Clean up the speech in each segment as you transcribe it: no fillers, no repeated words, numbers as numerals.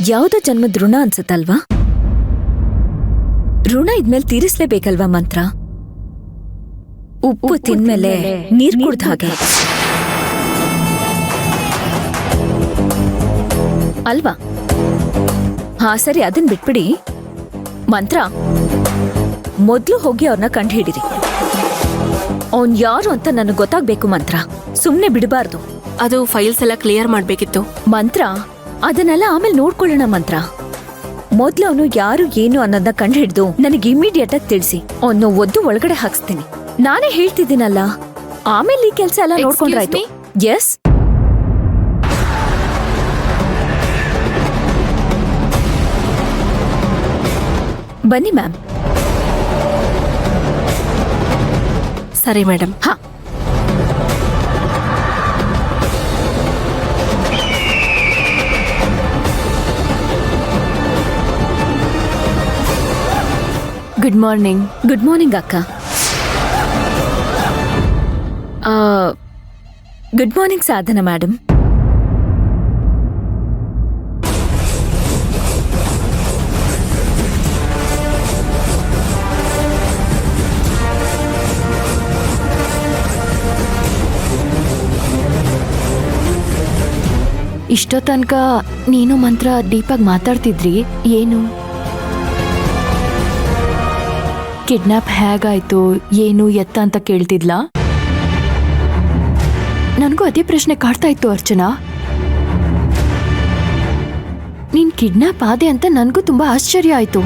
ಯಾವುದೋ ಜನ್ಮದ ಋಣ ಅನ್ಸುತ್ತಲ್ವಾ? ಋಣ ಇದ್ಮೇಲೆ ತೀರಿಸ್ಲೇಬೇಕಲ್ವಾ ಮಂತ್ರ? ಉಪ್ಪು ತಿಂದ್ಮೇಲೆ ನೀರ್ ಕುಡ್ದ ಹಾಗೆ ಅಲ್ವಾ? ಹಾ ಸರಿ, ಅದನ್ ಬಿಟ್ಬಿಡಿ. ಮಂತ್ರ, ಮೊದ್ಲು ಹೋಗಿ ಅವ್ರನ್ನ ಕಂಡು ಹಿಡಿರಿ. ಅವ್ನ್ ಯಾರು ಅಂತ ನನಗೆ ಗೊತ್ತಾಗ್ಬೇಕು ಮಂತ್ರ. ಸುಮ್ನೆ ಬಿಡಬಾರ್ದು. ಅದು ಫೈಲ್ಸ್ ಎಲ್ಲ ಕ್ಲಿಯರ್ ಮಾಡ್ಬೇಕಿತ್ತು ಮಂತ್ರ. ಅದನ್ನೆಲ್ಲ ಆಮೇಲೆ ನೋಡ್ಕೊಳ್ಳೋಣ ಮಂತ್ರ. ಮೊದ್ಲು ಅವನು ಯಾರು ಏನು ಅನ್ನೋದನ್ನ ಕಂಡು ಹಿಡಿದು ನನಗೆ ಇಮಿಡಿಯೇಟ್ ಆಗಿ ತಿಳಿಸಿ. ಅವನು ಒದ್ದು ಒಳಗಡೆ ಹಾಕ್ಸ್ತೀನಿ. ನಾನೇ ಹೇಳ್ತಿದ್ದೀನಲ್ಲ, ಆಮೇಲೆ ಈ ಕೆಲಸ ಎಲ್ಲ ನೋಡ್ಕೊಂಡ್ರಾಯ್ತು. ಎಸ್, ಬನ್ನಿ ಮ್ಯಾಮ್. ಸರಿ ಮೇಡಮ್. ಹಾ, ಗುಡ್ ಮಾರ್ನಿಂಗ್. ಗುಡ್ ಮಾರ್ನಿಂಗ್ ಅಕ್ಕ. ಗುಡ್ ಮಾರ್ನಿಂಗ್ ಸಾಧನ ಮೇಡಮ್. ಇಷ್ಟೋ ತನಕ ನೀನು ಮಂತ್ರ ಡೀಪಾಗಿ ಮಾತಾಡ್ತಿದ್ರಿ. ಏನು ಕಿಡ್ನಾಪ್ ಹೇಗಾಯ್ತು, ಏನು ಎತ್ತ ಅಂತ ಕೇಳ್ತಿದ್ಲಾ? ನನಗೂ ಅದೇ ಪ್ರಶ್ನೆ ಕಾಡ್ತಾ ಇತ್ತು ಅರ್ಚನಾ. ನೀನ್ ಕಿಡ್ನಾಪ್ ಆದೆ ಅಂತ ನನಗೂ ತುಂಬಾ ಆಶ್ಚರ್ಯ ಆಯ್ತು.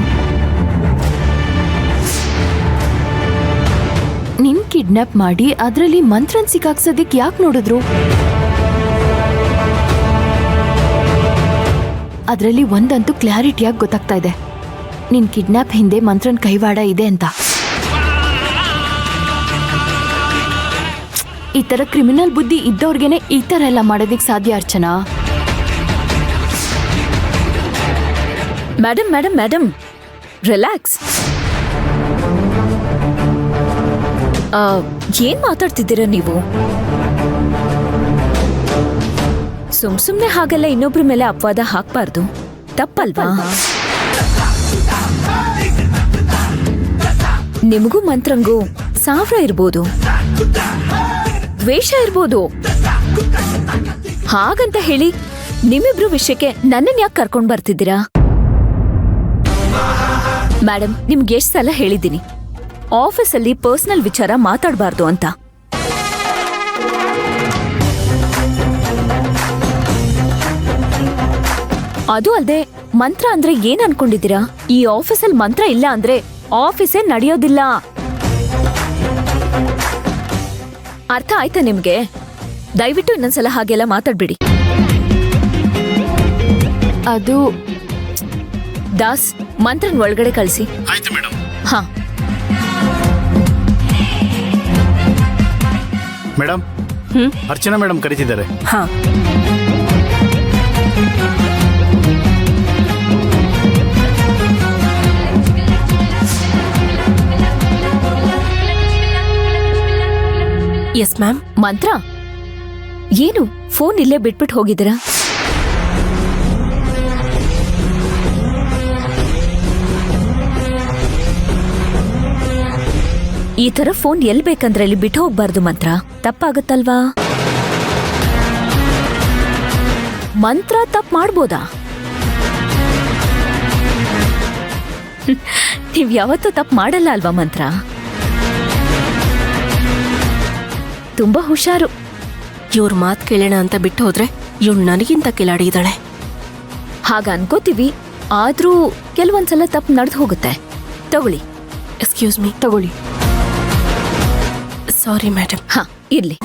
ನಿನ್ ಕಿಡ್ನಾಪ್ ಮಾಡಿ ಅದರಲ್ಲಿ ಮಂತ್ರನ್ ಸಿಕ್ಕಾಕ್ಸೋದಿಕ್ ಯಾಕೆ ನೋಡಿದ್ರು? ಅದರಲ್ಲಿ ಒಂದಂತೂ ಕ್ಲಾರಿಟಿಯಾಗಿ ಗೊತ್ತಾಗ್ತಾ ಇದೆ, ನಿನ್ ಕಿಡ್ನಾಪ್ ಹಿಂದೆ ಮಂತ್ರನ್ ಕೈವಾಡ ಇದೆ ಅಂತ. ಈ ತರ ಕ್ರಿಮಿನಲ್ ಬುದ್ಧಿ ಇದ್ದವ್ರಿಗೇನೆ ಈ ತರ ಎಲ್ಲ ಮಾಡೋದಿಕ್ ಸಾಧ್ಯ Archana. Madam madam madam, relax. ಏನ್ ಮಾತಾಡ್ತಿದ್ದೀರಾ ನೀವು? ಸುಮ್ನೆ ಹಾಗೆಲ್ಲ ಇನ್ನೊಬ್ರ ಮೇಲೆ ಅಪವಾದ ಹಾಕ್ಬಾರ್ದು, ತಪ್ಪಲ್ವಾ? ನಿಮಗೂ ಮಂತ್ರಂಗೂ ಸಾವಿರ ಇರ್ಬೋದು, ದ್ವೇಷ ಇರ್ಬೋದು. ಹಾಗಂತ ಹೇಳಿ ನಿಮ್ಮಿಬ್ರು ವಿಷಯಕ್ಕೆ ನನ್ನನ್ ಯಾಕೆ ಕರ್ಕೊಂಡ್ ಬರ್ತಿದ್ದೀರಾ? ಮೇಡಮ್, ನಿಮ್ಗೆ ಎಷ್ಟ್ ಸಲ ಹೇಳಿದ್ದೀನಿ ಆಫೀಸಲ್ಲಿ ಪರ್ಸನಲ್ ವಿಚಾರ ಮಾತಾಡಬಾರ್ದು ಅಂತ. ಅದು ಅಲ್ಲದೆ ಮಂತ್ರ ಅಂದ್ರೆ ಏನ್ ಅನ್ಕೊಂಡಿದ್ದೀರಾ? ಈ ಆಫೀಸಲ್ಲಿ ಮಂತ್ರ ಇಲ್ಲ ಅಂದ್ರೆ ಆಫೀಸೇ ನಡೆಯೋದಿಲ್ಲ. ಅರ್ಥ ಆಯ್ತಾ ನಿಮ್ಗೆ? ದಯವಿಟ್ಟು ಇನ್ನೊಂದ್ಸಲ ಹಾಗೆಲ್ಲ ಮಾತಾಡ್ಬಿಡಿ. ಅದು ದಾಸ್, ಮಂತ್ರನ್ ಒಳಗಡೆ ಕಳಿಸಿ. ಆಯ್ತು ಮೇಡಮ್. ಹಾ ಮೇಡಮ್, ಅರ್ಚನಾ ಮೇಡಮ್ ಕರೀತಿದ್ದಾರೆ. ಹಾ, ಎಸ್ ಮ್ಯಾಮ್. ಮಂತ್ರ, ಏನು ಫೋನ್ ಇಲ್ಲೇ ಬಿಟ್ಬಿಟ್ಟು ಹೋಗಿದ್ದೀರಾ? ಈ ತರ ಫೋನ್ ಎಲ್ ಬೇಕಂದ್ರೆ ಅಲ್ಲಿ ಬಿಟ್ಟು ಹೋಗ್ಬಾರ್ದು ಮಂತ್ರ, ತಪ್ಪಾಗತ್ತಲ್ವಾ? ಮಂತ್ರ ತಪ್ಪು ಮಾಡ್ಬೋದಾ? ನೀವ್ ಯಾವತ್ತೂ ತಪ್ಪು ಮಾಡಲ್ಲ ಅಲ್ವಾ ಮಂತ್ರ? ತುಂಬಾ ಹುಷಾರು. ಇವ್ರ ಮಾತ್ ಕೇಳೋಣ ಅಂತ ಬಿಟ್ಟು ಹೋದ್ರೆ ಇವ್ಳು ನನಗಿಂತ ಕಿಲಾಡಿ ಇದ್ದಾಳೆ. ಹಾಗ ಅನ್ಕೋತೀವಿ, ಆದ್ರೂ ಕೆಲವೊಂದ್ಸಲ ತಪ್ಪು ನಡೆದು ಹೋಗುತ್ತೆ. ತಗೊಳ್ಳಿ. Excuse me. ತಗೊಳ್ಳಿ. Sorry madam. ಹಾ, ಇರ್ಲಿ.